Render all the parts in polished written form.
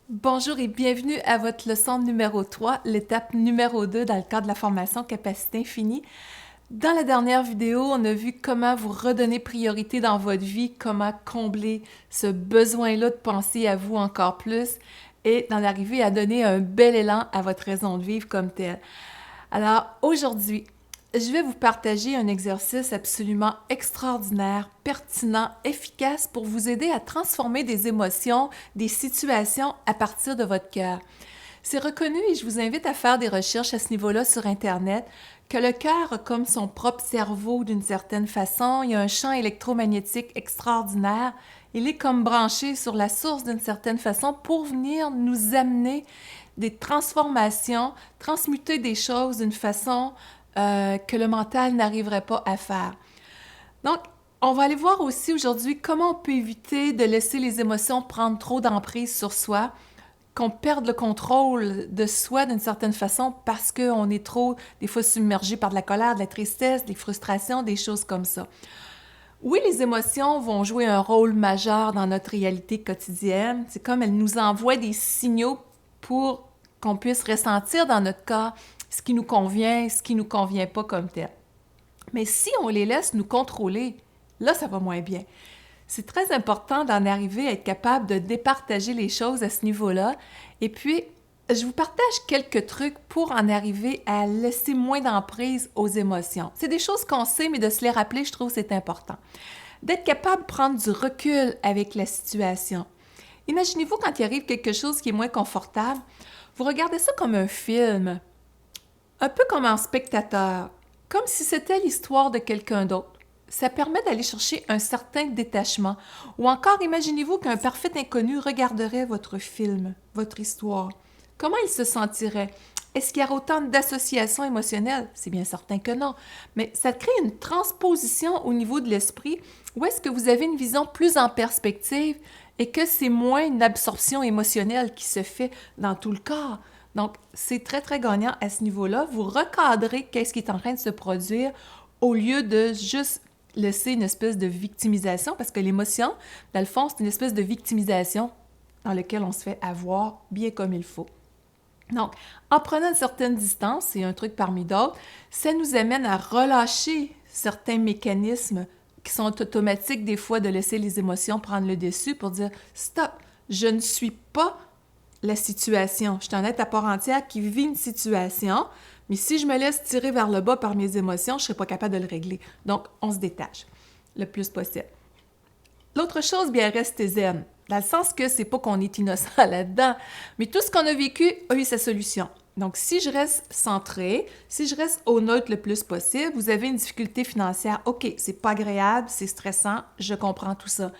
Bonjour et bienvenue à votre leçon numéro 3, l'étape numéro 2 dans le cadre de la formation Capacité Infinie. Dans la dernière vidéo, on a vu comment vous redonner priorité dans votre vie, comment combler ce besoin-là de penser à vous encore plus et d'en arriver à donner un bel élan à votre raison de vivre comme telle. Alors aujourd'hui, je vais vous partager un exercice absolument extraordinaire, pertinent, efficace pour vous aider à transformer des émotions, des situations à partir de votre cœur. C'est reconnu et je vous invite à faire des recherches à ce niveau-là sur Internet, que le cœur a comme son propre cerveau d'une certaine façon, il y a un champ électromagnétique extraordinaire, il est comme branché sur la source d'une certaine façon pour venir nous amener des transformations, transmuter des choses d'une façon que le mental n'arriverait pas à faire. Donc, on va aller voir aussi aujourd'hui comment on peut éviter de laisser les émotions prendre trop d'emprise sur soi, qu'on perde le contrôle de soi d'une certaine façon parce qu'on est trop, des fois, submergé par de la colère, de la tristesse, des frustrations, des choses comme ça. Oui, les émotions vont jouer un rôle majeur dans notre réalité quotidienne. C'est comme elles nous envoient des signaux pour qu'on puisse ressentir dans notre corps ce qui nous convient, ce qui nous convient pas comme tel. Mais si on les laisse nous contrôler, là, ça va moins bien. C'est très important d'en arriver à être capable de départager les choses à ce niveau-là. Et puis, je vous partage quelques trucs pour en arriver à laisser moins d'emprise aux émotions. C'est des choses qu'on sait, mais de se les rappeler, je trouve que c'est important. D'être capable de prendre du recul avec la situation. Imaginez-vous quand il arrive quelque chose qui est moins confortable, vous regardez ça comme un film, un peu comme un spectateur, comme si c'était l'histoire de quelqu'un d'autre. Ça permet d'aller chercher un certain détachement. Ou encore, imaginez-vous qu'un parfait inconnu regarderait votre film, votre histoire. Comment il se sentirait? Est-ce qu'il y a autant d'associations émotionnelles? C'est bien certain que non. Mais ça crée une transposition au niveau de l'esprit où est-ce que vous avez une vision plus en perspective et que c'est moins une absorption émotionnelle qui se fait dans tout le corps. Donc, c'est très, très gagnant à ce niveau-là. Vous recadrez qu'est-ce qui est en train de se produire au lieu de juste laisser une espèce de victimisation, parce que l'émotion, dans le fond, c'est une espèce de victimisation dans laquelle on se fait avoir bien comme il faut. Donc, en prenant une certaine distance, c'est un truc parmi d'autres, ça nous amène à relâcher certains mécanismes qui sont automatiques des fois de laisser les émotions prendre le dessus pour dire « Stop, je ne suis pas la situation. Je suis un être à part entière qui vit une situation, mais si je me laisse tirer vers le bas par mes émotions, je ne serai pas capable de le régler. » Donc, on se détache le plus possible. L'autre chose, bien, restez zen. Dans le sens que c'est pas qu'on est innocent là-dedans, mais tout ce qu'on a vécu a eu sa solution. Donc, si je reste centré, si je reste au neutre le plus possible, vous avez une difficulté financière, OK, c'est pas agréable, c'est stressant, je comprends tout ça.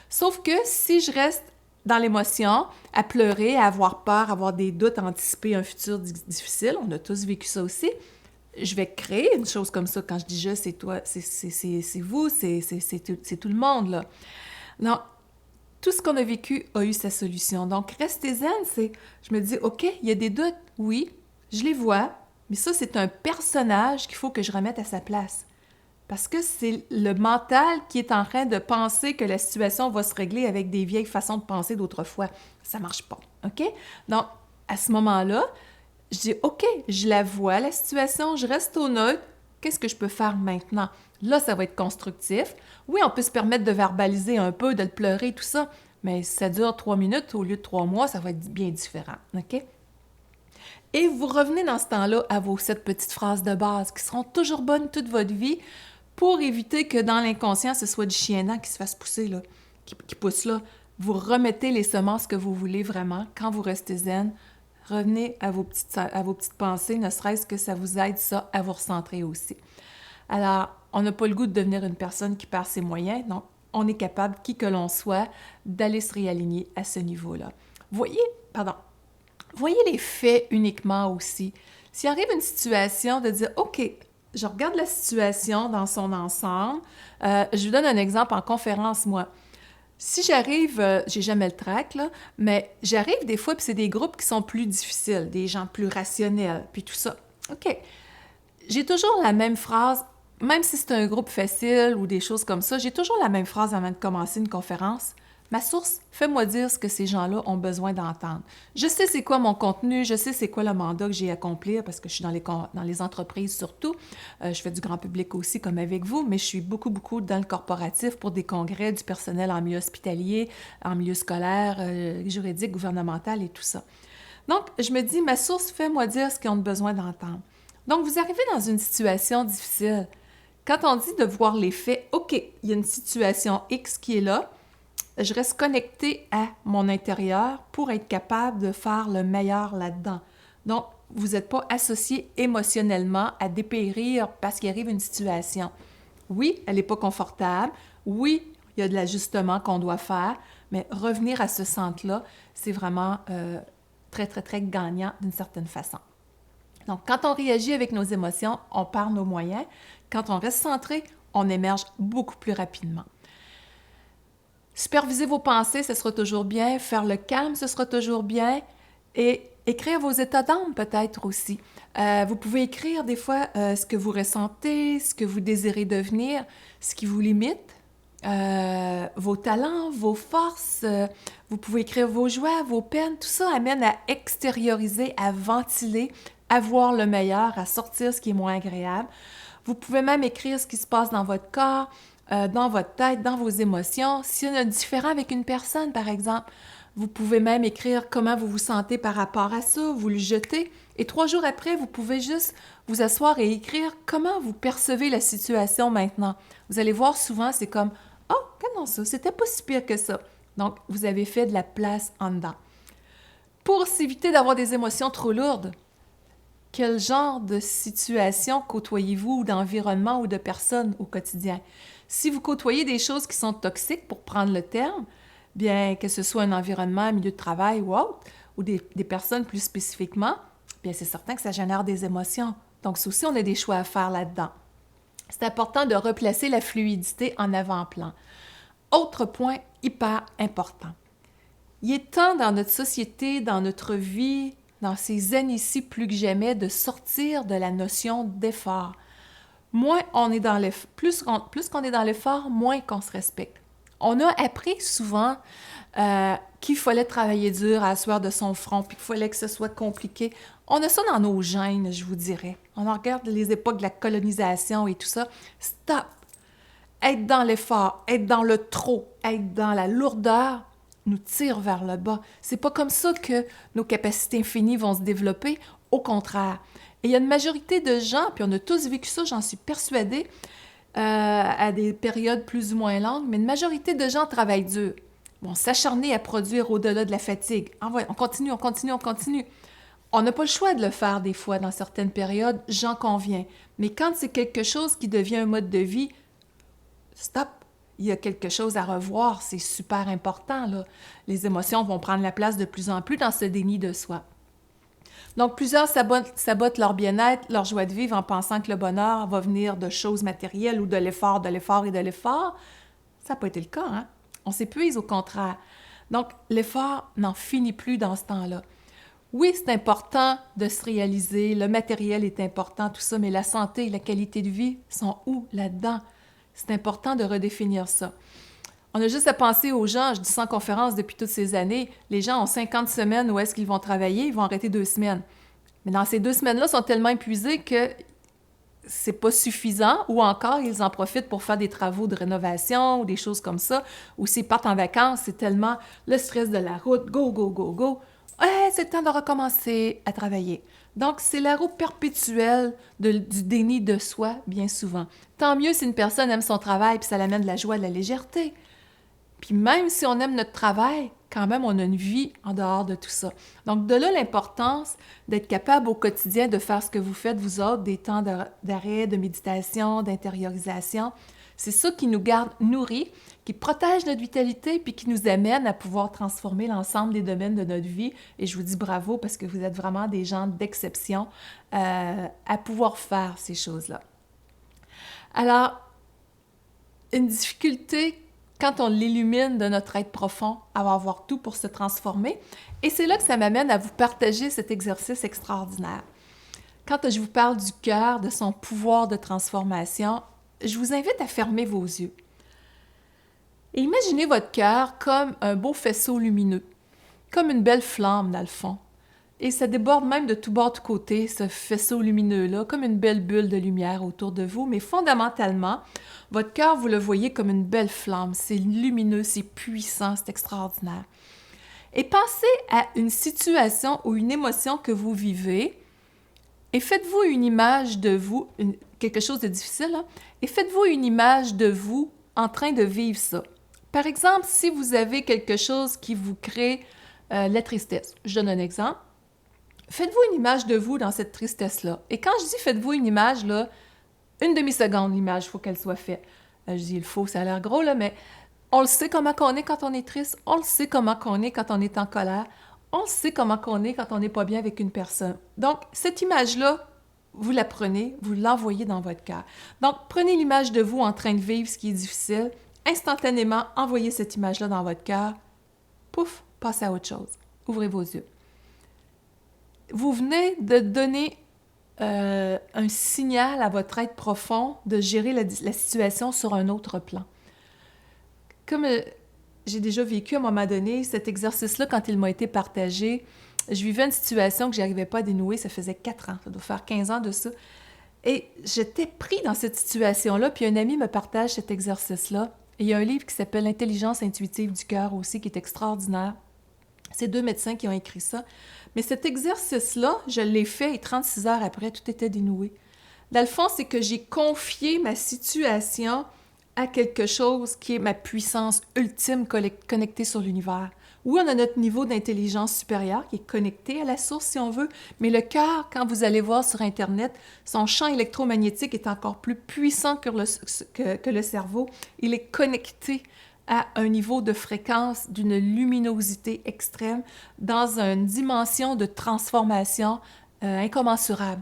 Sauf que si je reste dans l'émotion, à pleurer, à avoir peur, à avoir des doutes, à anticiper un futur difficile, on a tous vécu ça aussi, je vais créer une chose comme ça. Quand je dis « je », c'est toi, c'est vous, c'est tout le monde, là. Non, tout ce qu'on a vécu a eu sa solution. Donc, restez zen, c'est, je me dis, OK, il y a des doutes, oui, je les vois, mais ça, c'est un personnage qu'il faut que je remette à sa place. Parce que c'est le mental qui est en train de penser que la situation va se régler avec des vieilles façons de penser d'autrefois. Ça marche pas, OK? Donc, à ce moment-là, je dis, OK, je la vois, la situation, je reste au neutre, qu'est-ce que je peux faire maintenant? Là, ça va être constructif. Oui, on peut se permettre de verbaliser un peu, de le pleurer, tout ça, mais si ça dure 3 minutes au lieu de 3 mois, ça va être bien différent, OK? Et vous revenez dans ce temps-là à vos 7 petites phrases de base qui seront toujours bonnes toute votre vie pour éviter que dans l'inconscient, ce soit du chienant qui se fasse pousser, là, qui pousse là. Vous remettez les semences que vous voulez vraiment quand vous restez zen. Revenez à vos petites pensées, ne serait-ce que ça vous aide ça à vous recentrer aussi. Alors, on n'a pas le goût de devenir une personne qui perd ses moyens, donc on est capable, qui que l'on soit, d'aller se réaligner à ce niveau-là. Voyez les faits uniquement aussi. S'il arrive une situation de dire « OK, je regarde la situation dans son ensemble. Je vous donne un exemple en conférence, moi. Si j'arrive, j'ai jamais le trac, là, mais j'arrive des fois, puis c'est des groupes qui sont plus difficiles, des gens plus rationnels, puis tout ça. OK. J'ai toujours la même phrase, même si c'est un groupe facile ou des choses comme ça, j'ai toujours la même phrase avant de commencer une conférence. Ma source, fais-moi dire ce que ces gens-là ont besoin d'entendre. Je sais c'est quoi mon contenu, je sais c'est quoi le mandat que j'ai à accomplir parce que je suis dans les entreprises surtout. Je fais du grand public aussi comme avec vous, mais je suis beaucoup, beaucoup dans le corporatif pour des congrès du personnel en milieu hospitalier, en milieu scolaire, juridique, gouvernemental et tout ça. Donc, je me dis, ma source, fais-moi dire ce qu'ils ont besoin d'entendre. Donc, vous arrivez dans une situation difficile. Quand on dit de voir les faits, OK, il y a une situation X qui est là, je reste connectée à mon intérieur pour être capable de faire le meilleur là-dedans. Donc, vous n'êtes pas associé émotionnellement à dépérir parce qu'il arrive une situation. Oui, elle n'est pas confortable. Oui, il y a de l'ajustement qu'on doit faire, mais revenir à ce centre-là, c'est vraiment très, très, très gagnant d'une certaine façon. Donc, quand on réagit avec nos émotions, on perd nos moyens. Quand on reste centré, on émerge beaucoup plus rapidement. Superviser vos pensées, ce sera toujours bien. Faire le calme, ce sera toujours bien. Et écrire vos états d'âme peut-être aussi. Vous pouvez écrire des fois ce que vous ressentez, ce que vous désirez devenir, ce qui vous limite, vos talents, vos forces. Vous pouvez écrire vos joies, vos peines. Tout ça amène à extérioriser, à ventiler, à voir le meilleur, à sortir ce qui est moins agréable. Vous pouvez même écrire ce qui se passe dans votre corps, dans votre tête, dans vos émotions. S'il y a un différent avec une personne, par exemple, vous pouvez même écrire comment vous vous sentez par rapport à ça, vous le jetez. Et 3 jours après, vous pouvez juste vous asseoir et écrire comment vous percevez la situation maintenant. Vous allez voir souvent, c'est comme « Oh, comment ça? C'était pas si pire que ça. » Donc, vous avez fait de la place en dedans. Pour s'éviter d'avoir des émotions trop lourdes, quel genre de situation côtoyez-vous ou d'environnement ou de personnes au quotidien? Si vous côtoyez des choses qui sont toxiques, pour prendre le terme, bien que ce soit un environnement, un milieu de travail ou autre, ou des personnes plus spécifiquement, bien c'est certain que ça génère des émotions. Donc, ça aussi, on a des choix à faire là-dedans. C'est important de replacer la fluidité en avant-plan. Autre point hyper important. Il est temps dans notre société, dans notre vie, dans ces années-ci plus que jamais, de sortir de la notion d'effort. Moins on est dans l'effort, plus qu'on est dans l'effort, moins qu'on se respecte. On a appris souvent qu'il fallait travailler dur à la sueur de son front, puis qu'il fallait que ce soit compliqué. On a ça dans nos gènes, je vous dirais. On regarde les époques de la colonisation et tout ça. Stop! Être dans l'effort, être dans le trop, être dans la lourdeur, nous tire vers le bas. C'est pas comme ça que nos capacités infinies vont se développer. Au contraire. Et il y a une majorité de gens, puis on a tous vécu ça, j'en suis persuadée, à des périodes plus ou moins longues, mais une majorité de gens travaillent dur. Vont s'acharner à produire au-delà de la fatigue. On continue, on continue, on continue. On n'a pas le choix de le faire des fois dans certaines périodes, j'en conviens. Mais quand c'est quelque chose qui devient un mode de vie, stop! Il y a quelque chose à revoir, c'est super important, là. Les émotions vont prendre la place de plus en plus dans ce déni de soi. Donc, plusieurs sabotent leur bien-être, leur joie de vivre en pensant que le bonheur va venir de choses matérielles ou de l'effort et de l'effort. Ça n'a pas été le cas, hein? On s'épuise au contraire. Donc, l'effort n'en finit plus dans ce temps-là. Oui, c'est important de se réaliser, le matériel est important, tout ça, mais la santé et la qualité de vie sont où là-dedans? C'est important de redéfinir ça. On a juste à penser aux gens, je dis ça en conférence depuis toutes ces années, les gens ont 50 semaines où est-ce qu'ils vont travailler, ils vont arrêter 2 semaines. Mais dans ces 2 semaines-là, ils sont tellement épuisés que c'est pas suffisant, ou encore, ils en profitent pour faire des travaux de rénovation ou des choses comme ça, ou s'ils partent en vacances, c'est tellement le stress de la route, go, go, go, go. C'est le temps de recommencer à travailler. Donc, c'est la roue perpétuelle du déni de soi, bien souvent. Tant mieux si une personne aime son travail puis ça l'amène de la joie, de la légèreté. Puis même si on aime notre travail, quand même, on a une vie en dehors de tout ça. Donc, de là l'importance d'être capable au quotidien de faire ce que vous faites, vous autres, des temps d'arrêt, de méditation, d'intériorisation. C'est ça qui nous garde nourris, qui protège notre vitalité, puis qui nous amène à pouvoir transformer l'ensemble des domaines de notre vie. Et je vous dis bravo parce que vous êtes vraiment des gens d'exception à pouvoir faire ces choses-là. Alors, une difficulté, quand on l'illumine de notre être profond, elle va avoir tout pour se transformer. Et c'est là que ça m'amène à vous partager cet exercice extraordinaire. Quand je vous parle du cœur, de son pouvoir de transformation, je vous invite à fermer vos yeux. Et imaginez votre cœur comme un beau faisceau lumineux, comme une belle flamme dans le fond. Et ça déborde même de tout bord, de côté, ce faisceau lumineux-là, comme une belle bulle de lumière autour de vous. Mais fondamentalement, votre cœur, vous le voyez comme une belle flamme. C'est lumineux, c'est puissant, c'est extraordinaire. Et pensez à une situation ou une émotion que vous vivez et faites-vous une image de vous, quelque chose de difficile, hein, et faites-vous une image de vous en train de vivre ça. Par exemple, si vous avez quelque chose qui vous crée la tristesse. Je donne un exemple. Faites-vous une image de vous dans cette tristesse-là. Et quand je dis faites-vous une image, là, une demi-seconde, l'image, il faut qu'elle soit faite. Je dis il faut, ça a l'air gros, là, mais on le sait comment qu'on est quand on est triste, on le sait comment qu'on est quand on est en colère, on le sait comment qu'on est quand on n'est pas bien avec une personne. Donc, cette image-là, vous la prenez, vous l'envoyez dans votre cœur. Donc, prenez l'image de vous en train de vivre ce qui est difficile, instantanément, envoyez cette image-là dans votre cœur, pouf, passez à autre chose. Ouvrez vos yeux. Vous venez de donner un signal à votre être profond de gérer la situation sur un autre plan. Comme j'ai déjà vécu à un moment donné, cet exercice-là, quand il m'a été partagé, je vivais une situation que je n'arrivais pas à dénouer, ça faisait 4 ans, ça doit faire 15 ans de ça. Et j'étais pris dans cette situation-là, puis un ami me partage cet exercice-là. Et il y a un livre qui s'appelle « L'intelligence intuitive du cœur » aussi, qui est extraordinaire. C'est 2 médecins qui ont écrit ça. Mais cet exercice-là, je l'ai fait et 36 heures après, tout était dénoué. Dans le fond, c'est que j'ai confié ma situation à quelque chose qui est ma puissance ultime connectée sur l'univers. Oui, on a notre niveau d'intelligence supérieure qui est connecté à la source, si on veut, mais le cœur, quand vous allez voir sur Internet, son champ électromagnétique est encore plus puissant que le cerveau. Il est connecté à un niveau de fréquence d'une luminosité extrême dans une dimension de transformation incommensurable.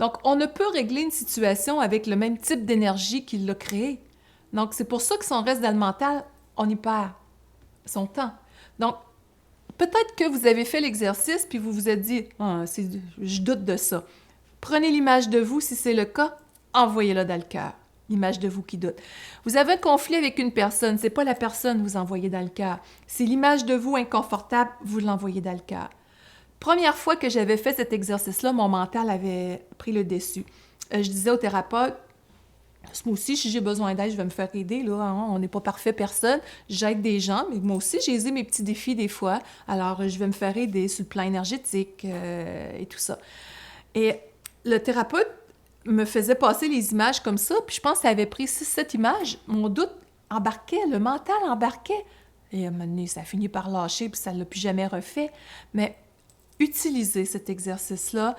Donc, on ne peut régler une situation avec le même type d'énergie qu'il l'a créée. Donc, c'est pour ça que son reste dans le mental, on y perd son temps. Donc, peut-être que vous avez fait l'exercice puis vous vous êtes dit ah, je doute de ça. Prenez l'image de vous, si c'est le cas, envoyez-la dans le cœur. L'image de vous qui doute. Vous avez un conflit avec une personne, c'est pas la personne que vous envoyez dans le cœur. C'est l'image de vous inconfortable, vous l'envoyez dans le cœur. Première fois que j'avais fait cet exercice-là, mon mental avait pris le dessus. Je disais au thérapeute, moi aussi, si j'ai besoin d'aide, je vais me faire aider. Là, hein? On n'est pas parfait, personne. J'aide des gens, mais moi aussi, j'ai mes petits défis des fois. Alors, je vais me faire aider sur le plan énergétique et tout ça. Et le thérapeute me faisait passer les images comme ça, puis je pense que ça avait pris 6-7 images. Mon doute embarquait, le mental embarquait. Et à un moment donné, ça a fini par lâcher, puis ça ne l'a plus jamais refait. Mais utilisez cet exercice-là.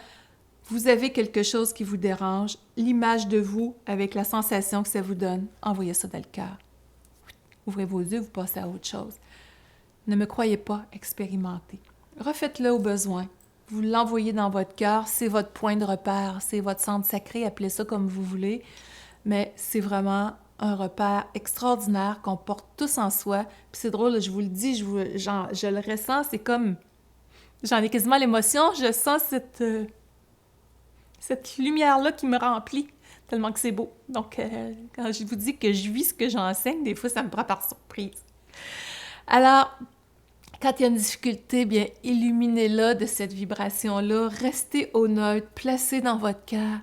Vous avez quelque chose qui vous dérange, l'image de vous avec la sensation que ça vous donne, envoyez ça dans le cœur. Ouvrez vos yeux, vous passez à autre chose. Ne me croyez pas, expérimentez. Refaites-le au besoin. Vous l'envoyez dans votre cœur, c'est votre point de repère, c'est votre centre sacré, appelez ça comme vous voulez, mais c'est vraiment un repère extraordinaire qu'on porte tous en soi. Puis c'est drôle, je vous le dis, je le ressens, c'est comme... J'en ai quasiment l'émotion, je sens cette lumière-là qui me remplit, tellement que c'est beau. Donc, quand je vous dis que je vis ce que j'enseigne, des fois, ça me prend par surprise. Alors, quand il y a une difficulté, bien, illuminez-la de cette vibration-là, restez au neutre, placez dans votre cœur.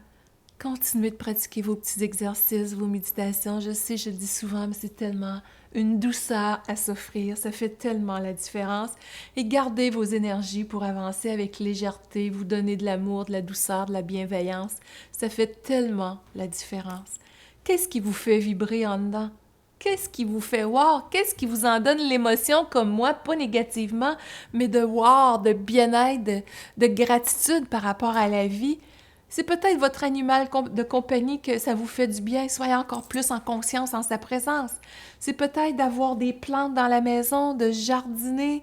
Continuez de pratiquer vos petits exercices, vos méditations. Je sais, je le dis souvent, mais c'est tellement une douceur à s'offrir. Ça fait tellement la différence. Et gardez vos énergies pour avancer avec légèreté, vous donner de l'amour, de la douceur, de la bienveillance. Ça fait tellement la différence. Qu'est-ce qui vous fait vibrer en dedans? Qu'est-ce qui vous fait voir? Qu'est-ce qui vous en donne l'émotion comme moi, pas négativement, mais de voir, de bien-être, de gratitude par rapport à la vie? C'est peut-être votre animal de compagnie que ça vous fait du bien, soyez encore plus en conscience en sa présence. C'est peut-être d'avoir des plantes dans la maison, de jardiner.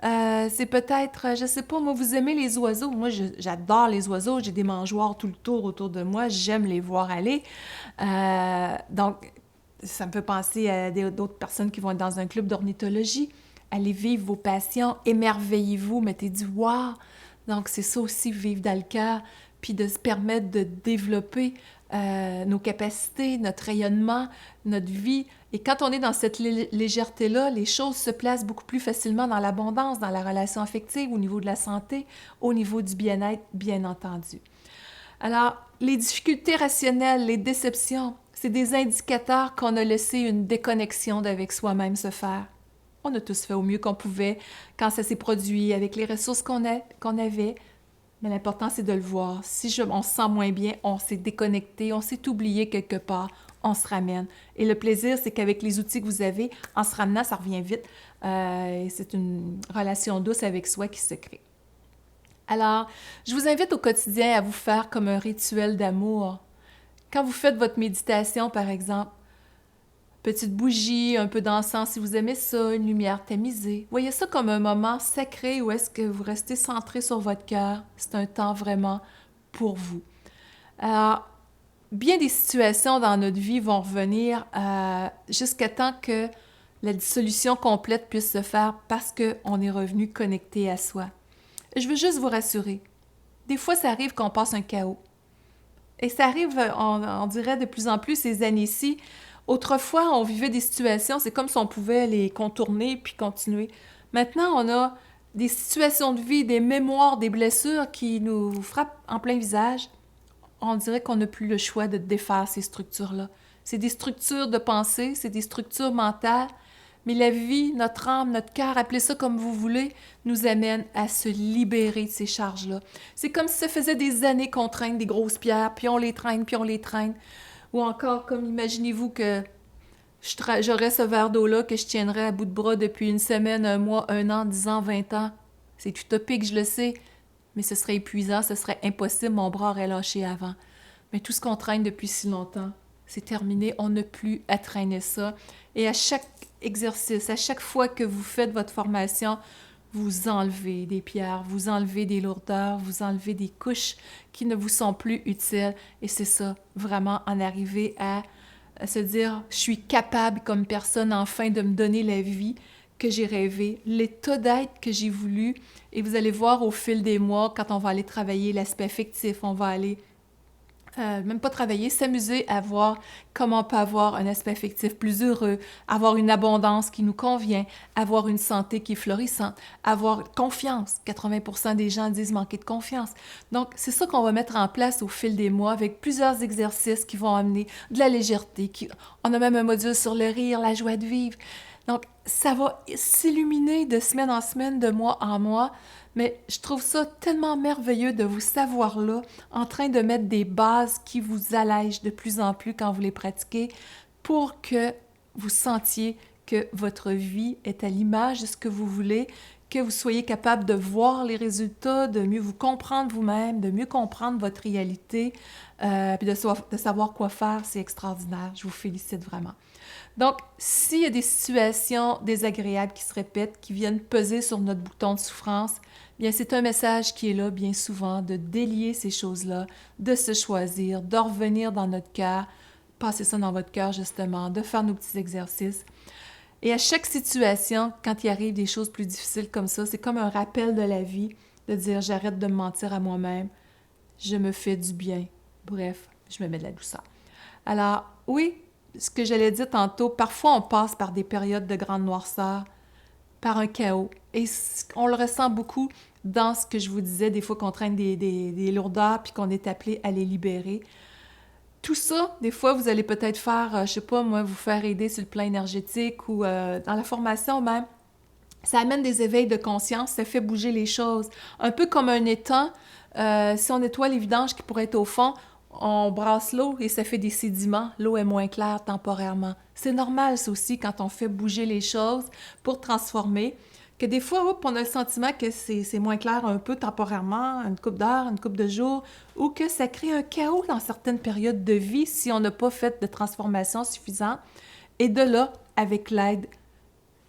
C'est peut-être, je sais pas, moi, vous aimez les oiseaux. Moi, j'adore les oiseaux. J'ai des mangeoires tout le tour autour de moi. J'aime les voir aller. Donc, ça me fait penser à d'autres personnes qui vont être dans un club d'ornithologie. Allez vivre vos passions, émerveillez-vous, mettez du « wow ». Donc, c'est ça aussi, vivre dans le cœur, puis de se permettre de développer nos capacités, notre rayonnement, notre vie Et quand on est dans cette légèreté-là, les choses se placent beaucoup plus facilement dans l'abondance, dans la relation affective, au niveau de la santé, au niveau du bien-être, bien entendu. Alors, les difficultés rationnelles, les déceptions, c'est des indicateurs qu'on a laissé une déconnexion d'avec soi-même se faire. On a tous fait au mieux qu'on pouvait quand ça s'est produit avec les ressources qu'on avait, mais l'important, c'est de le voir. Si on se sent moins bien, on s'est déconnecté, on s'est oublié quelque part, on se ramène. Et le plaisir, c'est qu'avec les outils que vous avez, en se ramenant, ça revient vite. C'est une relation douce avec soi qui se crée. Alors, je vous invite au quotidien à vous faire comme un rituel d'amour. Quand vous faites votre méditation, par exemple, petite bougie, un peu d'encens si vous aimez ça, une lumière tamisée. Voyez ça comme un moment sacré où est-ce que vous restez centré sur votre cœur. C'est un temps vraiment pour vous. Alors, bien des situations dans notre vie vont revenir jusqu'à temps que la dissolution complète puisse se faire parce qu'on est revenu connecté à soi. Je veux juste vous rassurer. Des fois, ça arrive qu'on passe un chaos. Et ça arrive, on dirait de plus en plus ces années-ci. Autrefois, on vivait des situations, c'est comme si on pouvait les contourner puis continuer. Maintenant, on a des situations de vie, des mémoires, des blessures qui nous frappent en plein visage. On dirait qu'on n'a plus le choix de défaire ces structures-là. C'est des structures de pensée, c'est des structures mentales, mais la vie, notre âme, notre cœur, appelez ça comme vous voulez, nous amène à se libérer de ces charges-là. C'est comme si ça faisait des années qu'on traîne des grosses pierres, puis on les traîne, puis on les traîne. Ou encore, comme imaginez-vous que j'aurais ce verre d'eau-là que je tiendrais à bout de bras depuis une semaine, un mois, 1 an, 10 ans, 20 ans. C'est utopique, je le sais, mais ce serait épuisant, ce serait impossible, mon bras aurait lâché avant. Mais tout ce qu'on traîne depuis si longtemps, c'est terminé, on n'a plus à traîner ça. Et à chaque exercice, à chaque fois que vous faites votre formation, vous enlevez des pierres, vous enlevez des lourdeurs, vous enlevez des couches qui ne vous sont plus utiles. Et c'est ça, vraiment en arriver à se dire, je suis capable comme personne enfin de me donner la vie que j'ai rêvé, l'état d'être que j'ai voulu. Et vous allez voir au fil des mois, quand on va aller travailler l'aspect affectif, on va aller même pas travailler, s'amuser à voir comment on peut avoir un aspect affectif plus heureux, avoir une abondance qui nous convient, avoir une santé qui est florissante, avoir confiance. 80% des gens disent manquer de confiance. Donc, c'est ça qu'on va mettre en place au fil des mois avec plusieurs exercices qui vont amener de la légèreté. On a même un module sur le rire, la joie de vivre. Donc, ça va s'illuminer de semaine en semaine, de mois en mois. Mais je trouve ça tellement merveilleux de vous savoir là, en train de mettre des bases qui vous allègent de plus en plus quand vous les pratiquez pour que vous sentiez que votre vie est à l'image de ce que vous voulez, que vous soyez capable de voir les résultats, de mieux vous comprendre vous-même, de mieux comprendre votre réalité, puis de savoir quoi faire. C'est extraordinaire. Je vous félicite vraiment. Donc, s'il y a des situations désagréables qui se répètent, qui viennent peser sur notre bouton de souffrance, bien, c'est un message qui est là bien souvent de délier ces choses-là, de se choisir, de revenir dans notre cœur, passer ça dans votre cœur justement, de faire nos petits exercices. Et à chaque situation, quand il arrive des choses plus difficiles comme ça, c'est comme un rappel de la vie, de dire j'arrête de me mentir à moi-même, je me fais du bien. Bref, je me mets de la douceur. Alors, oui, ce que j'allais dire tantôt, parfois on passe par des périodes de grande noirceur, par un chaos. Et on le ressent beaucoup dans ce que je vous disais, des fois qu'on traîne des lourdeurs puis qu'on est appelé à les libérer. Tout ça, des fois, vous allez peut-être faire, je sais pas moi, vous faire aider sur le plan énergétique ou dans la formation même. Ça amène des éveils de conscience, ça fait bouger les choses. Un peu comme un étang, si on nettoie les vidanges qui pourraient être au fond, on brasse l'eau et ça fait des sédiments. L'eau est moins claire temporairement. C'est normal, ça aussi, quand on fait bouger les choses pour transformer, que des fois, on a le sentiment que c'est moins clair un peu temporairement, une couple d'heures, une couple de jours, ou que ça crée un chaos dans certaines périodes de vie si on n'a pas fait de transformation suffisante. Et de là, avec l'aide,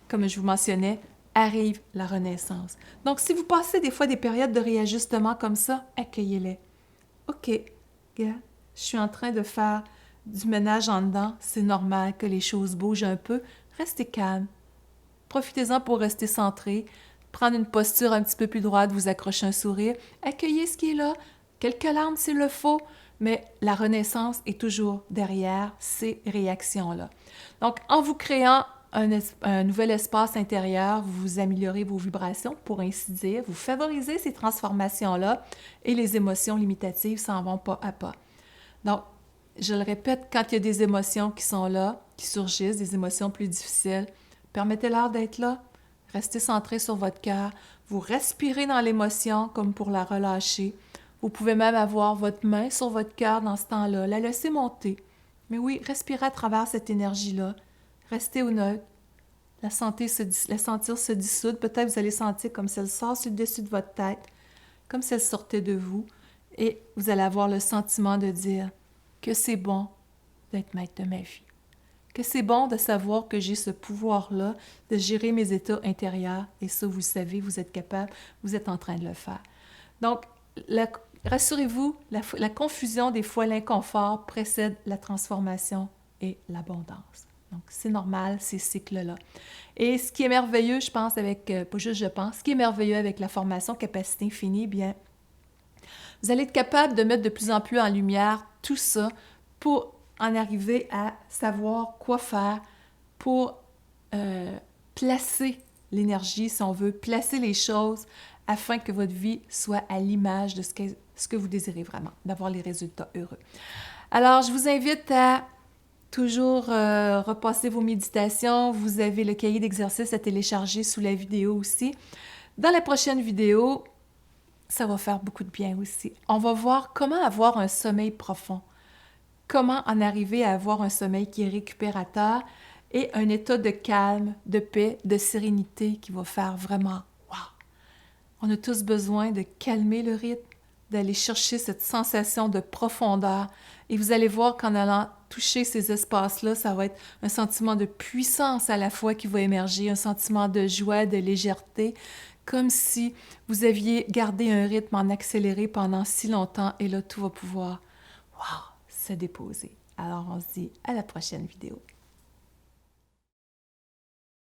comme je vous mentionnais, arrive la renaissance. Donc, si vous passez des fois des périodes de réajustement comme ça, accueillez-les. OK, je suis en train de faire du ménage en dedans, c'est normal que les choses bougent un peu, restez calme. Profitez-en pour rester centré, prendre une posture un petit peu plus droite, vous accrocher un sourire, accueillez ce qui est là, quelques larmes s'il le faut, mais la renaissance est toujours derrière ces réactions-là. Donc, en vous créant un nouvel espace intérieur, vous améliorez vos vibrations, pour ainsi dire, vous favorisez ces transformations-là et les émotions limitatives s'en vont pas à pas. Donc, je le répète, quand il y a des émotions qui sont là, qui surgissent, des émotions plus difficiles, permettez-leur d'être là. Restez centré sur votre cœur. Vous respirez dans l'émotion comme pour la relâcher. Vous pouvez même avoir votre main sur votre cœur dans ce temps-là, la laisser monter. Mais oui, respirez à travers cette énergie-là. Restez au neutre. La sentir se dissoudre. Peut-être vous allez sentir comme si elle sort sur le dessus de votre tête, comme si elle sortait de vous. Et vous allez avoir le sentiment de dire que c'est bon d'être maître de ma vie. Que c'est bon de savoir que j'ai ce pouvoir-là de gérer mes états intérieurs. Et ça, vous le savez, vous êtes capable, vous êtes en train de le faire. Donc, rassurez-vous, la confusion, des fois l'inconfort, précède la transformation et l'abondance. Donc, c'est normal, ces cycles-là. Et ce qui est merveilleux, je pense, pas juste je pense, ce qui est merveilleux avec la formation Capacité Infinie, bien, vous allez être capable de mettre de plus en plus en lumière tout ça pour en arriver à savoir quoi faire pour placer l'énergie, si on veut, placer les choses afin que votre vie soit à l'image de ce que vous désirez vraiment, d'avoir les résultats heureux. Alors, je vous invite à toujours repasser vos méditations. Vous avez le cahier d'exercices à télécharger sous la vidéo aussi. Dans la prochaine vidéo, ça va faire beaucoup de bien aussi. On va voir comment avoir un sommeil profond. Comment en arriver à avoir un sommeil qui est récupérateur et un état de calme, de paix, de sérénité qui va faire vraiment « wow ». On a tous besoin de calmer le rythme, d'aller chercher cette sensation de profondeur. Et vous allez voir qu'en allant toucher ces espaces-là, ça va être un sentiment de puissance à la fois qui va émerger, un sentiment de joie, de légèreté, comme si vous aviez gardé un rythme en accéléré pendant si longtemps et là, tout va pouvoir, wow, se déposer. Alors, on se dit à la prochaine vidéo.